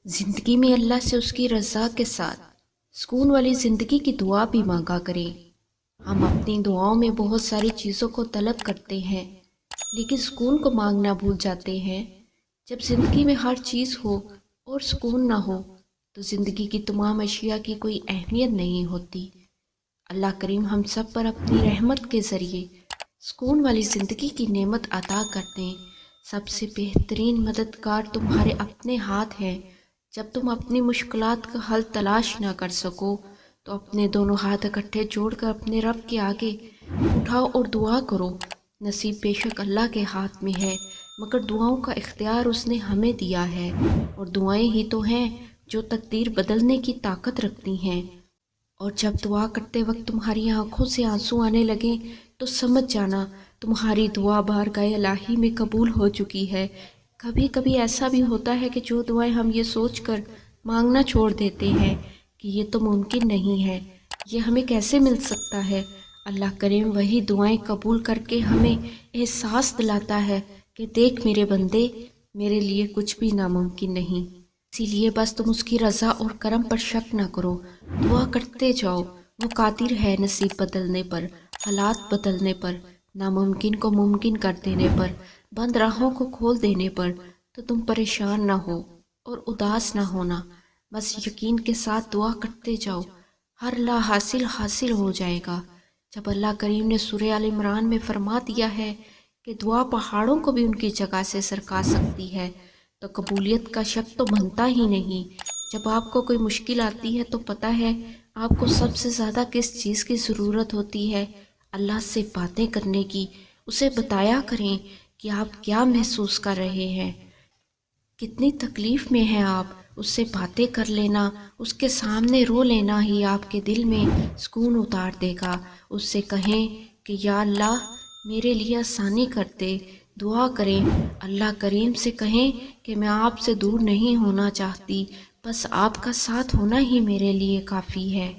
زندگی میں اللہ سے اس کی رضا کے ساتھ سکون والی زندگی کی دعا بھی مانگا کریں۔ ہم اپنی دعاؤں میں بہت ساری چیزوں کو طلب کرتے ہیں لیکن سکون کو مانگنا بھول جاتے ہیں۔ جب زندگی میں ہر چیز ہو اور سکون نہ ہو تو زندگی کی تمام اشیاء کی کوئی اہمیت نہیں ہوتی۔ اللہ کریم ہم سب پر اپنی رحمت کے ذریعے سکون والی زندگی کی نعمت عطا کر دیں۔ سب سے بہترین مددگار تمہارے اپنے ہاتھ ہیں۔ جب تم اپنی مشکلات کا حل تلاش نہ کر سکو تو اپنے دونوں ہاتھ اکٹھے جوڑ کر اپنے رب کے آگے اٹھاؤ اور دعا کرو۔ نصیب بے شک اللہ کے ہاتھ میں ہے مگر دعاؤں کا اختیار اس نے ہمیں دیا ہے، اور دعائیں ہی تو ہیں جو تقدیر بدلنے کی طاقت رکھتی ہیں۔ اور جب دعا کرتے وقت تمہاری آنکھوں سے آنسو آنے لگیں تو سمجھ جانا تمہاری دعا بارگاہ الہی میں قبول ہو چکی ہے۔ کبھی کبھی ایسا بھی ہوتا ہے کہ جو دعائیں ہم یہ سوچ کر مانگنا چھوڑ دیتے ہیں کہ یہ تو ممکن نہیں ہے، یہ ہمیں کیسے مل سکتا ہے، اللہ کریم وہی دعائیں قبول کر کے ہمیں احساس دلاتا ہے کہ دیکھ میرے بندے، میرے لیے کچھ بھی ناممکن نہیں۔ اسی لیے بس تم اس کی رضا اور کرم پر شک نہ کرو، دعا کرتے جاؤ، وہ قادر ہے نصیب بدلنے پر، حالات بدلنے پر، ناممکن کو ممکن کر دینے پر، بند راہوں کو کھول دینے پر۔ تو تم پریشان نہ ہو اور اداس نہ ہونا، بس یقین کے ساتھ دعا کرتے جاؤ، ہر لا حاصل ہو جائے گا۔ جب اللہ کریم نے سورہ آل عمران میں فرما دیا ہے کہ دعا پہاڑوں کو بھی ان کی جگہ سے سرکا سکتی ہے تو قبولیت کا شک تو بنتا ہی نہیں۔ جب آپ کو کوئی مشکل آتی ہے تو پتہ ہے آپ کو سب سے زیادہ کس چیز کی ضرورت ہوتی ہے؟ اللہ سے باتیں کرنے کی۔ اسے بتایا کریں کہ آپ کیا محسوس کر رہے ہیں، کتنی تکلیف میں ہیں آپ۔ اس سے باتیں کر لینا، اس کے سامنے رو لینا ہی آپ کے دل میں سکون اتار دے گا۔ اس سے کہیں کہ یا اللہ میرے لیے آسانی کر دے، دعا کریں۔ اللہ کریم سے کہیں کہ میں آپ سے دور نہیں ہونا چاہتی، بس آپ کا ساتھ ہونا ہی میرے لیے کافی ہے۔